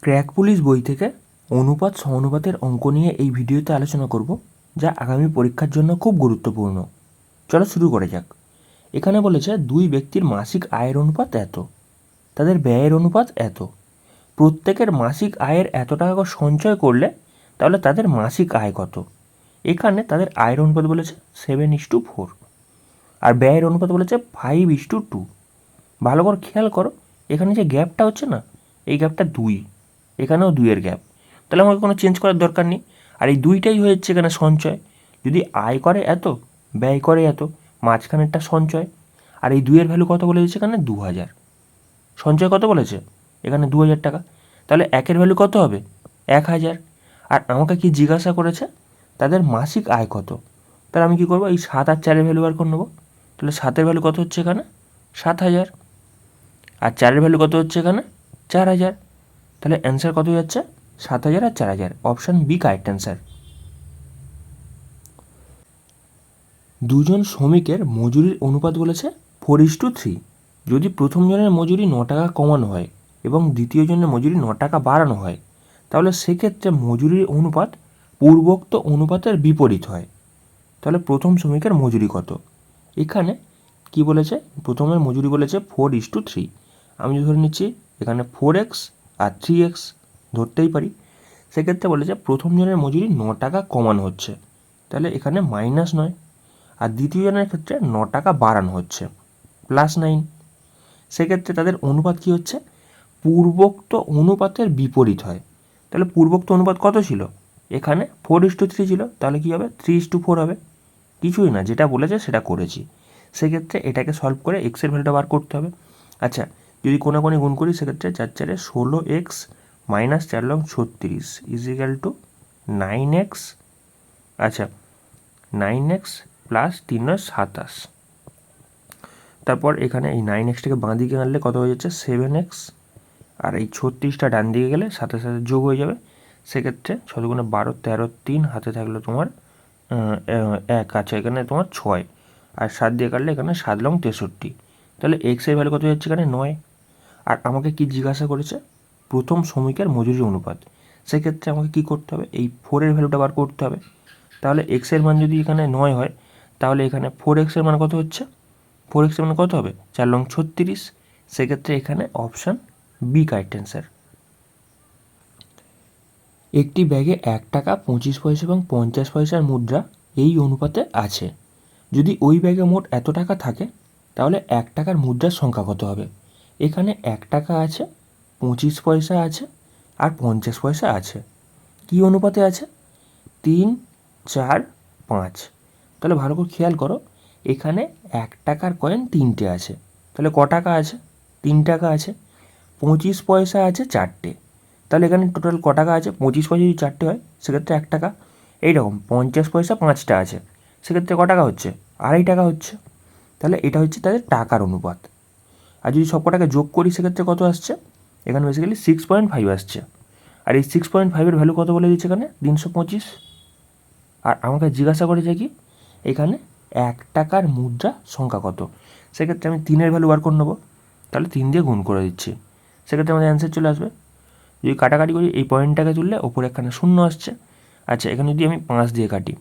Crack police বই থেকে অনুপাত সমানুপাতের অঙ্ক নিয়ে এই ভিডিওতে আলোচনা করব, যা আগামী পরীক্ষার জন্য খুব গুরুত্বপূর্ণ। চলো শুরু করা যাক। এখানে বলেছে দুই ব্যক্তির মাসিক আয়ের অনুপাত এত, তাদের ব্যয়ের অনুপাত এত। প্রত্যেকের মাসিক আয়ের এত টাকা করে সঞ্চয় করলে তাহলে তাদের মাসিক আয় কত। এখানে তাদের আয়ের অনুপাত বলেছে 7:4 আর ব্যয়ের অনুপাত বলেছে 5:2। ভালো করে খেয়াল করো, এখানে যে গ্যাপটা হচ্ছে না, এই গ্যাপটা 2, এখানেও 2-এর গ্যাপ। তাহলে আমাকে কোনো চেঞ্জ করার দরকার নেই। আর এই দুইটাই হয়েছে এখানে সঞ্চয়। যদি আয় করে এত, ব্যয় করে এত, মাঝখানেরটা সঞ্চয়। আর এই 2-এর ভ্যালু কত বলে দিচ্ছে এখানে? 2000। সঞ্চয় কত বলেছে এখানে? 2000 টাকা। তাহলে একের ভ্যালু কত হবে? 1000। আর আমাকে কি জিজ্ঞাসা করেছে? তাদের মাসিক আয় কত। তাহলে আমি কী করবো? এই 7 আর 4-এর ভ্যালু বার করে নেবো। তাহলে 7-এর ভ্যালু কত হচ্ছে এখানে? 7000। আর 4-এর ভ্যালু কত হচ্ছে এখানে? 4000। তাহলে অ্যান্সার কত যাচ্ছে? 7000 আর 4000। Option B correct answer. দুজন শ্রমিকের মজুরির অনুপাত বলেছে 4:3। যদি প্রথম জনের মজুরি 9 টাকা কমানো হয় এবং দ্বিতীয় জনের মজুরি 9 টাকা বাড়ানো হয়, তাহলে সেক্ষেত্রে মজুরির অনুপাত পূর্বোক্ত অনুপাতের বিপরীত হয়। তাহলে প্রথম শ্রমিকের মজুরি কত? এখানে কি বলেছে? প্রথমের মজুরি বলেছে 4:3। আমি ধরে নিচ্ছি এখানে 4x আর 3x ধরতেই পারি। সেক্ষেত্রে বলেছে প্রথম জনের মজুরি 9 টাকা কমানো হচ্ছে, তাহলে এখানে -9। আর দ্বিতীয় জনের ক্ষেত্রে 9 টাকা বাড়ানো হচ্ছে, +9। সেক্ষেত্রে তাদের অনুপাত কি হচ্ছে? পূর্বোক্ত অনুপাতের বিপরীত হয়। তাহলে পূর্বোক্ত অনুপাত কত ছিল? এখানে 4:3 ছিল, তাহলে কি হবে? 3:4 হবে। কিছুই না, যেটা বলেছে সেটা করেছি। সেক্ষেত্রে এটাকে সলভ করে এক্সের ভ্যালুটা বার করতে হবে। আচ্ছা, যদি কোনাকুনি গুণ করি সেক্ষেত্রে 4×4 16x - 4×9 36 = 9x। আচ্ছা, 9x + 3×9 27। তারপর এখানে এই 9xটাকে বাঁ দিকে আনলে কত হয়ে যাচ্ছে? 7x। আর এই 36টা ডান দিকে গেলে সাথে সাথে যোগ হয়ে যাবে। সেক্ষেত্রে 6 × 12 13 3 হাতে থাকলো তোমার 1। আচ্ছা, এখানে তোমার 6 আর 7 দিয়ে কাটলে এখানে 7×9 63। তাহলে এক্সের ভ্যালু কত যাচ্ছে এখানে? 9। আর আমাকে কি জিজ্ঞাসা করেছে? প্রথম শ্রমিকের মজুরি অনুপাত। সেক্ষেত্রে আমাকে কি করতে হবে? এই 4-এর ভ্যালুটা বার করতে হবে। তাহলে এক্সের মান যদি এখানে 9 হয়, তাহলে এখানে 4x-এর মান কত হচ্ছে? 4x-এর মান কত হবে? 4×9 36। সেক্ষেত্রে এখানে অপশান বি কারেক্ট অ্যান্সার। একটি ব্যাগে 1 টাকা 25 পয়সা এবং 50 পয়সার মুদ্রা এই অনুপাতে আছে। যদি ওই ব্যাগে মোট এত টাকা থাকে, তাহলে 1 টাকার মুদ্রার সংখ্যা কত হবে? এখানে 1 টাকা আছে, 25 পয়সা আছে আর 50 পয়সা আছে। কি অনুপাতে আছে? 3, 4, 5। তাহলে ভালো করে খেয়াল করো, এখানে 1 টাকার কয়েন 3টে আছে। তাহলে ক টাকা আছে? 3 টাকা আছে। 25 পয়সা আছে 4টে। তাহলে এখানে টোটাল ক টাকা আছে? 25 পয়সা যদি 4টে হয় সেক্ষেত্রে 1 টাকা। এইরকম 50 পয়সা 5টা আছে, সেক্ষেত্রে ক টাকা হচ্ছে? 2.5 টাকা হচ্ছে। তাহলে এটা হচ্ছে তাদের টাকার অনুপাত। আর যদি সব কটাকে যোগ করি সেক্ষেত্রে কত আসছে? এখানে বেসিক্যালি 6.5 আসছে। আর এই 6.5-এর ভ্যালু কত বলে দিচ্ছে এখানে? 325। আর আমাকে জিজ্ঞাসা করেছে কি এখানে 1 টাকার মুদ্রা সংখ্যা কত। সেক্ষেত্রে আমি 3-এর ভ্যালু বার করে নেবো। তাহলে 3 দিয়ে গুণ করে দিচ্ছি। সেক্ষেত্রে আমাদের অ্যান্সার চলে আসবে। যদি কাটাকাটি করি, এই পয়েন্টটাকে তুললে ওপরে একখানে 0 আসছে। আচ্ছা, এখানে যদি আমি 5 দিয়ে কাটি,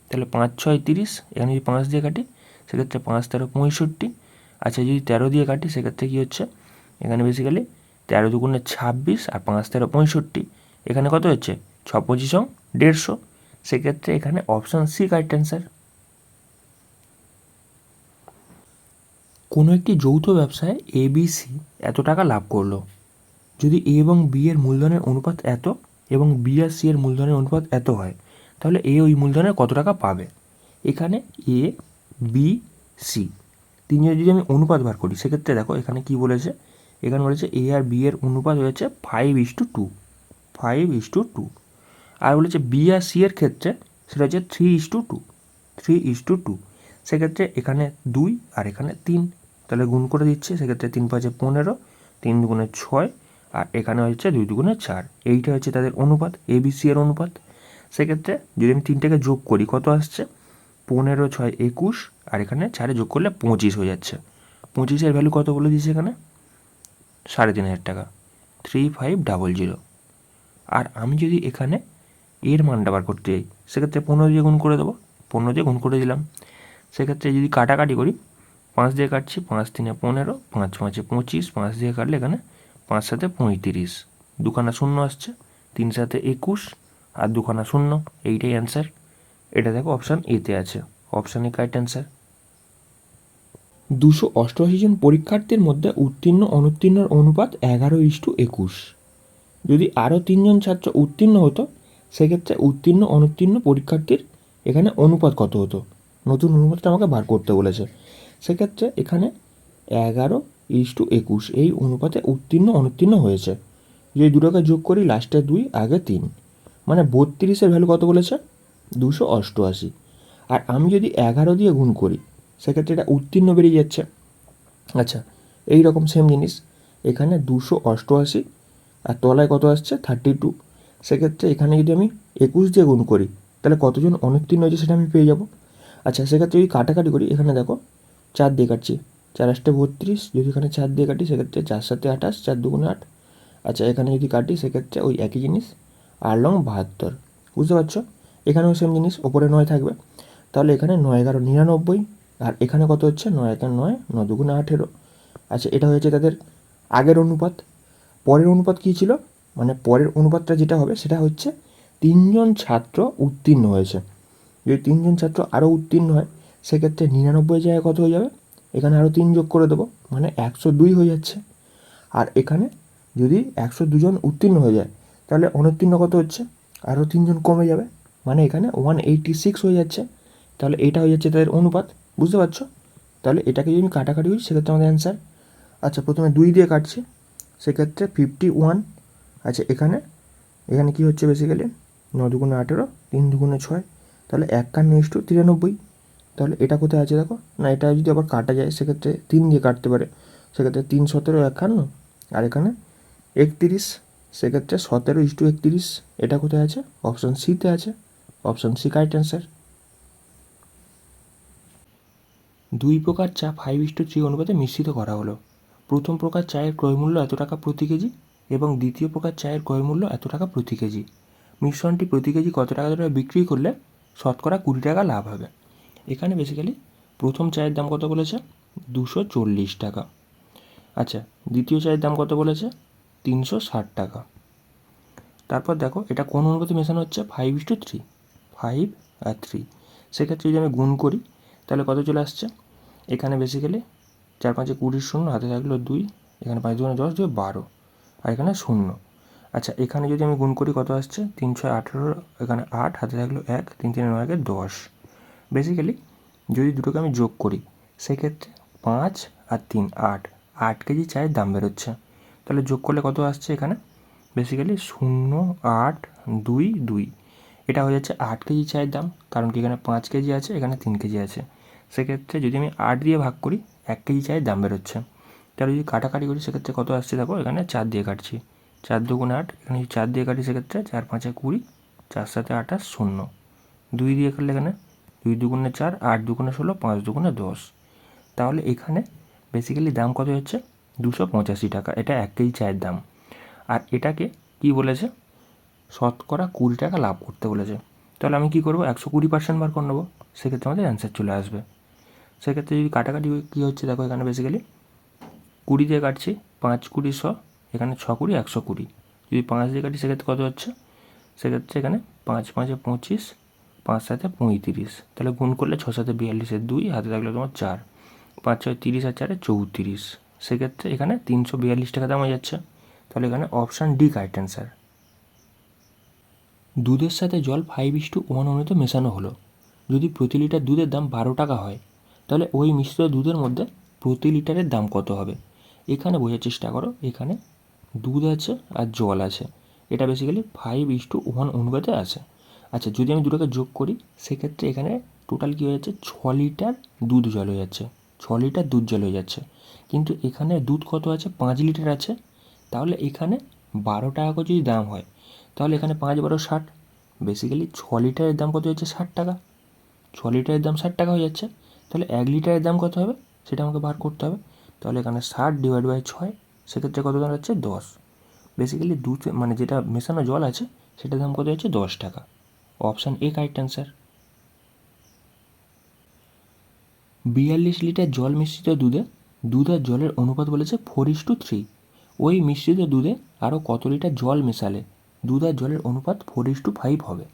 তাহলে 5 6 30। এখানে যদি 5 দিয়ে কাটি সেক্ষেত্রে 5 13 65। আচ্ছা, যদি 13 দিয়ে কাটি সেক্ষেত্রে কী হচ্ছে? এখানে বেসিক্যালি 13 দুগুণে 26 আর 5 13 65। এখানে কত হচ্ছে? 6 25 150। সেক্ষেত্রে এখানে অপশান সি কারেক্ট অ্যান্সার। কোনো একটি যৌথ ব্যবসায় ABC এত টাকা লাভ করলো। যদি এ এবং বি এর মূলধনের অনুপাত এত এবং বি আর সি এর মূলধনের অনুপাত এত হয়, তাহলে এ ওই মূলধনের কত টাকা পাবে? এখানে এ, বি, সি তিনজনের যদি আমি অনুপাত বার করি সেক্ষেত্রে দেখো এখানে কি বলেছে? এখানে বলেছে এ আর বি এর অনুপাত হয়েছে 5:2। 5:2। আর বলেছে বি আর সি এর ক্ষেত্রে সেটা হচ্ছে 3:2। 3:2। সেক্ষেত্রে এখানে 2 আর এখানে 3। তাহলে গুণ করে দিচ্ছে। সেক্ষেত্রে 3 5 15, 3 দুগুণে 6 আর এখানে হচ্ছে 2 দুগুণে 4। এইটা হচ্ছে তাদের অনুপাত, এবিসি এর অনুপাত। সেক্ষেত্রে যদি আমি 3টাকে যোগ করি কত আসছে? 15 6 21 আর এখানে 4 যোগ করলে 25 হয়ে যাচ্ছে। 25-এর ভ্যালু কত বলে দিয়েছে এখানে? 3500 টাকা। 3500। আর আমি যদি এখানে এর মানটা বার করতে যাই, সেক্ষেত্রে 15 দিয়ে গুণ করে দেবো, 15 দিয়ে গুণ করে দিলাম। সেক্ষেত্রে যদি কাটাকাটি করি, 5 দিয়ে কাটছি, 5 3 15, 5 5 25, 5 দিয়ে কাটলে এখানে 5 7 35, দুখানা শূন্য আসছে, 3 7 21 আর দুখানা শূন্য, এইটাই অ্যান্সার। এটা দেখো অপশান এতে আছে, অপশান এ কারেক্ট অ্যান্সার। 288 জন পরীক্ষার্থীর মধ্যে উত্তীর্ণ অনুত্তীর্ণর অনুপাত 11:21। যদি আরও 3 জন ছাত্র উত্তীর্ণ হতো, সেক্ষেত্রে উত্তীর্ণ অনুত্তীর্ণ পরীক্ষার্থীর এখানে অনুপাত কত হতো? নতুন অনুপাতটা আমাকে বার করতে বলেছে। সেক্ষেত্রে এখানে 11:21 এই অনুপাতে উত্তীর্ণ অনুত্তীর্ণ হয়েছে। যদি দুটোকে যোগ করি, লাস্টে 2 আগে 3, মানে 32-এর ভ্যালু কত বলেছে? 288। আর আমি যদি 11 দিয়ে গুণ করি, সেক্ষেত্রে এটা উত্তীর্ণ বেরিয়ে যাচ্ছে। আচ্ছা, এই রকম সেম জিনিস এখানে 288 আর তলায় কত আসছে? 32। সেক্ষেত্রে এখানে যদি আমি 21 দিয়ে গুণ করি, তাহলে কতজন অনুত্তীর্ণ হয়েছে সেটা আমি পেয়ে যাব। আচ্ছা, সেক্ষেত্রে যদি কাটাকাটি করি, এখানে দেখো 4 দিয়ে কাটছি, 4 8 32, যদি এখানে 4 দিয়ে কাটি সেক্ষেত্রে 4 7 28, 4 2 8। আচ্ছা, এখানে যদি কাটি সেক্ষেত্রে ওই একই জিনিস, 8 লং 72। বুঝতে পারছো? এখানেও সেম জিনিস, ওপরে 9 থাকবে। তাহলে এখানে 9 11 99, আর এখানে কত হচ্ছে? 9 1 9, 9 2 18। আচ্ছা, এটা হয়েছে তাদের আগের অনুপাত। পরের অনুপাত কী ছিল? মানে পরের অনুপাতটা যেটা হবে সেটা হচ্ছে 3 জন ছাত্র উত্তীর্ণ হয়েছে। যদি 3 জন ছাত্র আরও উত্তীর্ণ হয়, সেক্ষেত্রে 99 জায়গায় কত হয়ে যাবে? এখানে আরও 3 যোগ করে দেবো, মানে 102 হয়ে যাচ্ছে। আর এখানে যদি 102 জন উত্তীর্ণ হয়ে যায়, তাহলে অনুত্তীর্ণ কত হচ্ছে? আরও 3 জন কমে যাবে, মানে এখানে 186 হয়ে যাচ্ছে। তাহলে এটা হয়ে যাচ্ছে তাদের অনুপাত। বুঝতে পারছো? তাহলে এটাকে যদি আমি কাটাকাটি করি, সেক্ষেত্রে আমাদের অ্যান্সার। আচ্ছা, প্রথমে 2 দিয়ে কাটছি, সেক্ষেত্রে 51। আচ্ছা, এখানে এখানে কী হচ্ছে? বেসিক্যালি 9 2 18, 3 2 6, তাহলে 51:93। তাহলে এটা কোথায় আছে দেখো না, এটা যদি আবার কাটা যায় সেক্ষেত্রে 3 দিয়ে কাটতে পারে, সেক্ষেত্রে 3 17 51, আর এখানে 31, সেক্ষেত্রে 17:31। এটা কোথায় আছে? অপশান সিতে আছে, অপশান সি কারেক্ট অ্যান্সার। 2 প্রকার চা 5:3 অনুপাতে মিশ্রিত করা হলো। প্রথম প্রকার চায়ের ক্রয়মূল্য এত টাকা প্রতি কেজি এবং দ্বিতীয় প্রকার চায়ের ক্রয়মূল্য এত টাকা প্রতি কেজি। মিশ্রণটি প্রতি কেজি কত টাকা ধরে বিক্রি করলে শতকরা 20 টাকা লাভ হবে? এখানে বেসিক্যালি প্রথম চায়ের দাম কত বলেছে? 240 টাকা। আচ্ছা, দ্বিতীয় চায়ের দাম কত বলেছে? 360 টাকা। তারপর দেখো এটা কোন অনুপাতে মেশানো হচ্ছে? 5:3, 5 আর 3। সেক্ষেত্রে যদি আমি গুণ করি, তাহলে কত চলে আসছে? এখানে বেসিক্যালি 4 5 20 শূন্য, হাতে থাকলো 2, এখানে 5 2 10 2 12, আর এখানে শূন্য। আচ্ছা, এখানে যদি আমি গুণ করি কত আসছে? 3 6 18, এখানে 8, হাতে থাকলো 1, 3 3 9 10। বেসিক্যালি যদি দুটোকে আমি যোগ করি, সেক্ষেত্রে 5 আর 3 8, 8 কেজি চায়ের দাম বেরোচ্ছে। তাহলে যোগ করলে কত আসছে? এখানে বেসিক্যালি 0 8 2 2, এটা হয়ে যাচ্ছে 8 কেজি চায়ের দাম, কারণ কি এখানে 5 কেজি আছে, এখানে 3 কেজি আছে। সেক্ষেত্রে যদি আমি 8 দিয়ে ভাগ করি, 1 কেজি চায়ের দাম বেরোচ্ছে। তাহলে যদি কাটাকাটি করি, সেক্ষেত্রে কত আসছে দেখো, এখানে 4 দিয়ে কাটছি, 4 2 8, এখানে যদি 4 দিয়ে কাটি সেক্ষেত্রে 4 5 20, 4 7 28 শূন্য, 2 দিয়ে কাটলে এখানে 2 2 4, 8 2 16, 5 2 10। তাহলে এখানে বেসিক্যালি দাম কত হচ্ছে? 285 টাকা। এটা 1 কেজি চায়ের দাম। আর এটাকে কি বলেছে? শতকরা 20 টাকা লাভ করতে বলেছে। তাহলে আমি কী করবো? 120% বার করে নেবো, সেক্ষেত্রে আমাদের অ্যান্সার চলে আসবে। সেক্ষেত্রে যদি কাটাকাটি কী হচ্ছে দেখো, এখানে বেসিক্যালি 20 দিয়ে কাটছি, 5 20 100, এখানে 6 20 120। যদি 5 দিয়ে কাটি সেক্ষেত্রে কত হচ্ছে? সেক্ষেত্রে এখানে 5 5 25, 5 7 35, তাহলে গুণ করলে 6 7 42, 2 হাতে থাকলে তোমার 4, 5 6 30 আর 4 34। সেক্ষেত্রে এখানে 342 টাকা দাম হয়ে যাচ্ছে। তাহলে এখানে অপশান ডি কারেক্ট অ্যান্সার। দুধের সাথে জল 5:1 অনুপাতে মেশানো হলো। যদি প্রতি লিটার দুধের দাম 12 টাকা হয়, তাহলে ওই মিশ্রিত দুধের মধ্যে প্রতি লিটারের দাম কত হবে? এখানে বোঝার চেষ্টা করো, এখানে দুধ আছে আর জল আছে, এটা বেসিক্যালি 5:1 অনুপাতে আছে। আচ্ছা, যদি আমি দুটোকে যোগ করি, সেক্ষেত্রে এখানে টোটাল কী হয়ে যাচ্ছে? 6 লিটার দুধ জল হয়ে যাচ্ছে, 6 লিটার দুধ জল হয়ে যাচ্ছে। কিন্তু এখানে দুধ কত আছে? 5 লিটার আছে। তাহলে এখানে 12 টাকা করে যদি দাম হয়, তাহলে এখানে 5 12 60, বেসিক্যালি 6 লিটারের দাম কত হচ্ছে? 60 টাকা। 6 লিটারের দাম 60 টাকা হয়ে যাচ্ছে। তাহলে 1 লিটারের দাম কত হবে সেটা আমাকে বার করতে হবে। তাহলে এখানে 60 / 6, সেক্ষেত্রে কত দাঁড়াচ্ছে? 10। বেসিক্যালি দুধ মানে যেটা মেশানো জল আছে সেটার দাম কত হচ্ছে 10 টাকা। Option A correct answer. 42 litre জল মিশ্রিত দুধে দুধ আর জলের অনুপাত বলেছে 4:3। ওই মিশ্রিত দুধে আরও কত লিটার জল মেশালে দুধ আর জলের অনুপাত 4:5 হবে?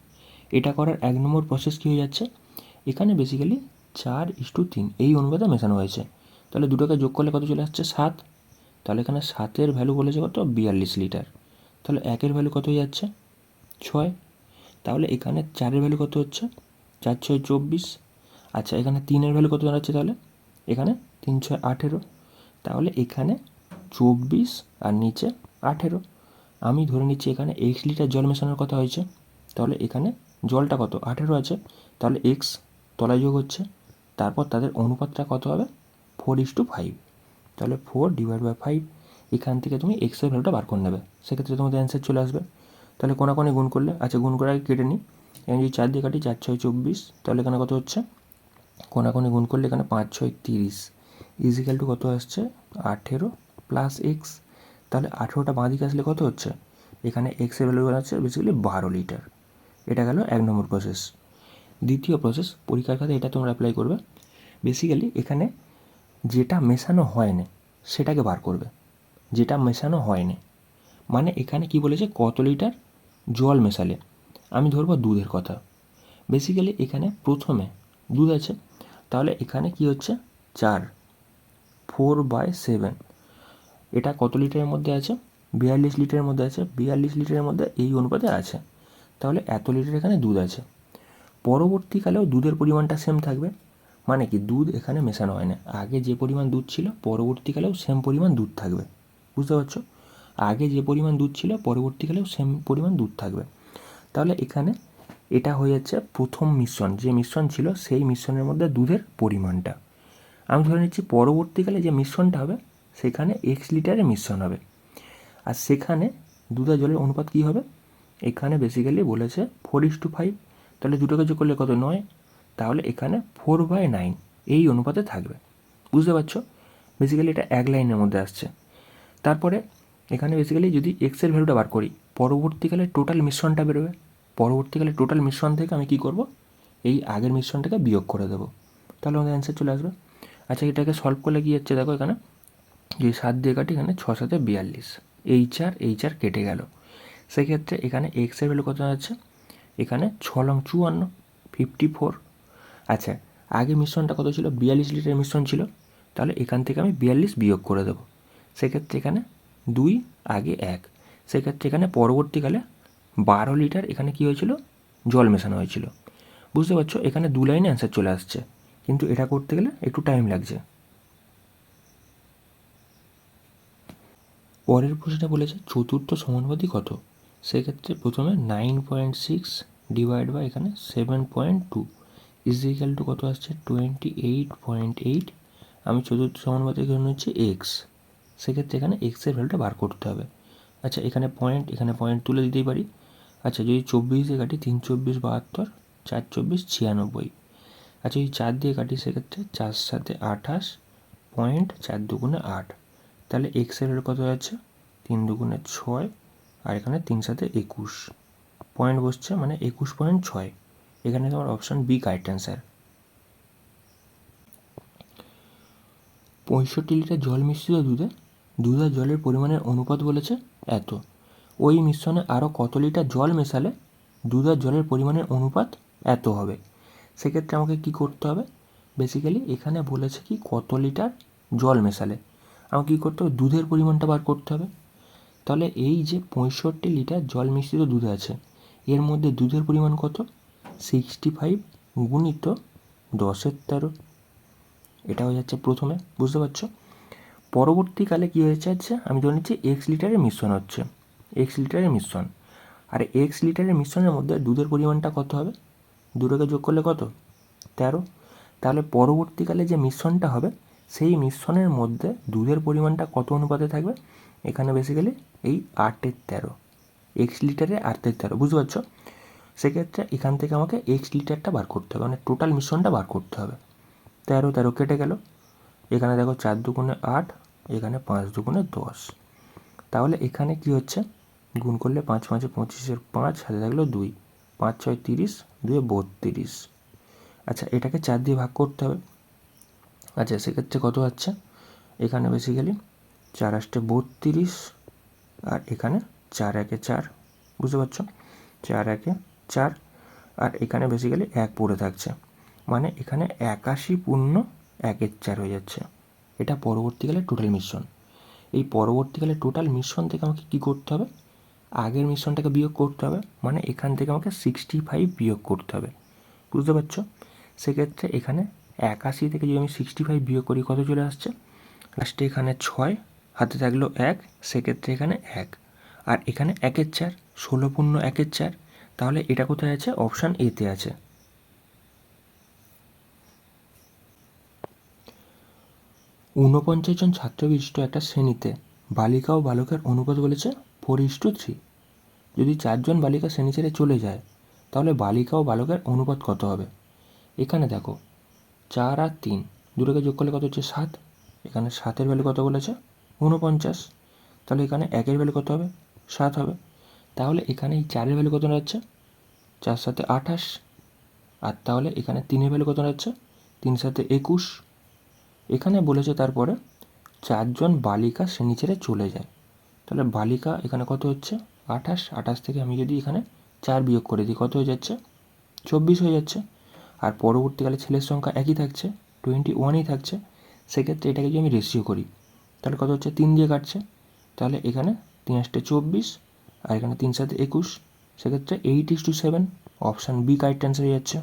এটা করার 1 নম্বর প্রসেস কী হয়ে যাচ্ছে, এখানে বেসিক্যালি 4:3 এই অনুপাতে মেশানো হয়েছে। তাহলে দুটোকে যোগ করলে কত চলে আসছে 7। তাহলে এখানে 7-এর ভ্যালু বলেছে কত 42 লিটার। তাহলে 1-এর ভ্যালু কত হয়ে যাচ্ছে 6। তাহলে এখানে 4-এর ভ্যালু কত হচ্ছে 4×6 24। আচ্ছা এখানে 3-এর ভ্যালু কত দাঁড়াচ্ছে তাহলে, এখানে 3×6 18। তাহলে এখানে 24 আর নিচে 18। আমি ধরে নিচ্ছি এখানে x লিটার জল মেশানোর কথা হয়েছে, তাহলে এখানে জলটা কত 18 আছে, তাহলে x তলায় যোগ হচ্ছে, তারপর তাদের অনুপাতটা কত হবে 4:5। তাহলে 4/5, এখান থেকে তুমি এক্সের ভ্যালুটা বার করে নেবে, সেক্ষেত্রে তোমাদের অ্যান্সার চলে আসবে। তাহলে কোনাকোনি গুণ করলে, আচ্ছা গুণ করে আগে কেটে নিই। এখানে যদি 4 দিয়ে কাটি 4×6 24, তাহলে এখানে কত হচ্ছে, কোনাকোনি গুণ করলে এখানে 5×6 30 ইজিক্যাল টু কত আসছে 18 প্লাস এক্স। তাহলে 18টা বাঁ দিকে আসলে কত হচ্ছে, এখানে এক্সের ভ্যালু আছে বেসিক্যালি 12 লিটার। এটা গেল 1 নম্বর প্রসেস। দ্বিতীয় প্রসেস, পরীক্ষার খাতে এটা তোমরা অ্যাপ্লাই করবে। বেসিক্যালি এখানে যেটা মেশানো হয় না সেটাকে বার করবে, যেটা মেশানো হয় না মানে এখানে কি বলেছে কত লিটার জল মেশালে। আমি ধরবো দুধের কথা। বেসিক্যালি এখানে প্রথমে দুধ আছে, তাহলে এখানে কি হচ্ছে 4/7। এটা কত লিটারের মধ্যে আছে 42 লিটারের মধ্যে আছে, 42 লিটারের মধ্যে এই অনুপাতে আছে, তাহলে এত লিটার এখানে দুধ আছে। পরবর্তীকালেও দুধের পরিমাণটা সেম থাকবে, মানে কি দুধ এখানে মেশানো হয় না, আগে যে পরিমাণ দুধ ছিল পরবর্তীকালেও সেম পরিমাণ দুধ থাকবে। বুঝতে পারছো, আগে যে পরিমাণ দুধ ছিল পরবর্তীকালেও সেম পরিমাণ দুধ থাকবে। তাহলে এখানে এটা হয়ে যাচ্ছে প্রথম মিশ্রণ, যে মিশ্রণ ছিল সেই মিশ্রণের মধ্যে দুধের পরিমাণটা। আমি ধরে নিচ্ছি পরবর্তীকালে যে মিশ্রণটা হবে সেখানে x লিটারের মিশ্রণ হবে, আর সেখানে দুধ আর জলের অনুপাত কী হবে, এখানে বেসিক্যালি বলেছে 4:5। তাহলে দুটোকে যোগ করলে কত 9, তাহলে এখানে 4/9 এই অনুপাতে থাকবে। বুঝতে পারছো, বেসিক্যালি এটা এক লাইনের মধ্যে আসছে। তারপরে এখানে বেসিক্যালি যদি এক্সের ভ্যালুটা বার করি, পরবর্তীকালে টোটাল মিশ্রণটা বেরোবে। পরবর্তীকালে টোটাল মিশ্রণ থেকে আমি কী করব, এই আগের মিশ্রণটাকে বিয়োগ করে দেবো, তাহলে আমাদের অ্যান্সার চলে আসবে। আচ্ছা এটাকে সলভ করলে কী হচ্ছে দেখো, এখানে যদি 7 দিয়ে কাটি এখানে 6×7 42, এইচ আর কেটে গেল। সেক্ষেত্রে এখানে এক্সের ভ্যালু কত আছে, এখানে 6×9 54, 54। আচ্ছা আগে মিশ্রণটা কত ছিল 42 লিটারের মিশ্রণ ছিল, তাহলে এখান থেকে আমি 42 বিয়োগ করে দেবো, সেক্ষেত্রে এখানে 2 আগে 1, সেক্ষেত্রে এখানে পরবর্তীকালে 12 লিটার এখানে কী হয়েছিল জল মেশানো হয়েছিল। বুঝতে পারছো, এখানে 2 লাইনে অ্যান্সার চলে আসছে, কিন্তু এটা করতে গেলে একটু টাইম লাগছে। পরের প্রশ্নটা বলেছে চতুর্থ সমানুপাতি কত, সেক্ষেত্রে প্রথমে 9.6 ডিভাইড বাই এখানে 7.2 ইজিক্যাল টু কত আসছে 28.8। আমি চতুর্থ সমানুপাতিক ধরে নিচ্ছি এক্স, সেক্ষেত্রে এখানে এক্সের ভ্যালুটা বার করতে হবে। আচ্ছা এখানে পয়েন্ট, এখানে পয়েন্ট তুলে দিতেই পারি। আচ্ছা যদি 24 দিয়ে কাটি 3×24 72, 4×24 96। আচ্ছা যদি 4 দিয়ে কাটি সেক্ষেত্রে 4×7 28, পয়েন্ট 4×2 8। তাহলে এক্সের ভ্যালু কত যাচ্ছে 3×2 6, আর এখানে 3×7 21 পয়েন্ট বসছে, মানে 21.6। এখানে তোমার option B correct answer. 65 litre জল মিশ্রিত দুধে দুধ আর জলের পরিমাণের অনুপাত বলেছে এত। ওই মিশ্রণে আরও কত লিটার জল মেশালে দুধ আর জলের পরিমাণের অনুপাত এত হবে? সেক্ষেত্রে আমাকে কি করতে হবে, বেসিক্যালি এখানে বলেছে কি কত লিটার জল মেশালে, আমাকে কী করতে হবে দুধের পরিমাণটা বার করতে হবে। তাহলে এই যে 65 লিটার জল মিশ্রিত দুধ আছে এর মধ্যে দুধের পরিমাণ কত 65 গুণিত 10^13, এটা হয়ে যাচ্ছে প্রথমে। বুঝতে পারছো, পরবর্তীকালে কী হয়েছে আছে, আমি ধরে নিচ্ছি এক্স লিটারের মিশ্রণ হচ্ছে, এক্স লিটারের মিশ্রণ, আর এক্স লিটারের মিশ্রণের মধ্যে দুধের পরিমাণটা কত হবে, দুটোকে যোগ করলে কত 13। তাহলে পরবর্তীকালে যে মিশ্রণটা হবে সেই মিশ্রণের মধ্যে দুধের পরিমাণটা কত অনুপাতে থাকবে, এখানে বেসিক্যালি এই 8/13, এক্স লিটারে 8/13। বুঝতে পারছো, সেক্ষেত্রে এখান থেকে আমাকে এক্স লিটারটা বার করতে হবে, মানে টোটাল মিশ্রণটা বার করতে হবে। 13 কেটে গেল, এখানে দেখো 4×2 8, এখানে 5×2 10। তাহলে এখানে কি হচ্ছে, গুণ করলে 5 5 25, 5 হাতে থাকলো 2, 5 6 30, 2 32। আচ্ছা, এটাকে 4 দিয়ে ভাগ করতে হবে। আচ্ছা, সেক্ষেত্রে কত হচ্ছে, এখানে বেসিক্যালি 4 8 32, আর এখানে 4 1 4, বুঝতে পারছো, 4 1 4, আর এখানে বেসিক্যালি 1 পড়ে থাকছে, মানে এখানে 81.1 হয়ে যাচ্ছে। এটা পরবর্তীকালে টোটাল মিশ্রণ। এই পরবর্তীকালে টোটাল মিশ্রণ থেকে আমাকে কী করতে হবে, আগের মিশ্রণটাকে বিয়োগ করতে হবে, মানে এখান থেকে আমাকে 65 বিয়োগ করতে হবে, বুঝতে পারছো। সেক্ষেত্রে এখানে 81 থেকে যদি আমি 65 বিয়োগ করি, কত চলে আসছে, লাস্টে এখানে 6, হাতে থাকলো 1, সেক্ষেত্রে এখানে 1, আর এখানে 1/4, 16.1/4, তাহলে এটা কোথায় আছে, অপশান এতে আছে। 49 জন ছাত্র বিশিষ্ট একটা শ্রেণীতে বালিকা ও বালকের অনুপাত বলেছে 4:3। যদি 4 জন বালিকা শ্রেণী ছেড়ে চলে যায়, তাহলে বালিকা ও বালকের অনুপাত কত হবে। এখানে দেখো 4 আর 3 দুটোকে যোগ করলে কত হচ্ছে, 7। এখানে 7-এর ভ্যালু কত বলেছে, 49। তাহলে এখানে 1-এর ভ্যালু কত হবে, 7 হবে। তাহলে এখানে এই 4-এর ভ্যালু কত যাচ্ছে, 4 7 28, আর তাহলে এখানে 3-এর ভ্যালু কত যাচ্ছে, 3 7 21। এখানে বলেছে তারপরে 4 জন বালিকা শ্রেণী ছেড়ে চলে যায়, তাহলে বালিকা এখানে কত হচ্ছে, 28, 28 থেকে আমি যদি এখানে 4 বিয়োগ করে দিই, কত হয়ে যাচ্ছে, 24 হয়ে যাচ্ছে। আর পরবর্তীকালে ছেলের সংখ্যা একই থাকছে, 21ই থাকছে। সেক্ষেত্রে এটাকে যদি আমি রেশিও করি, তাহলে কত হচ্ছে, 3 দিয়ে কাটছে, তাহলে এখানে 3 8 24, আর এখানে 3 7 21, সেক্ষেত্রে 8:7, অপশান বি কারেক্ট অ্যান্সার হয়ে যাচ্ছে।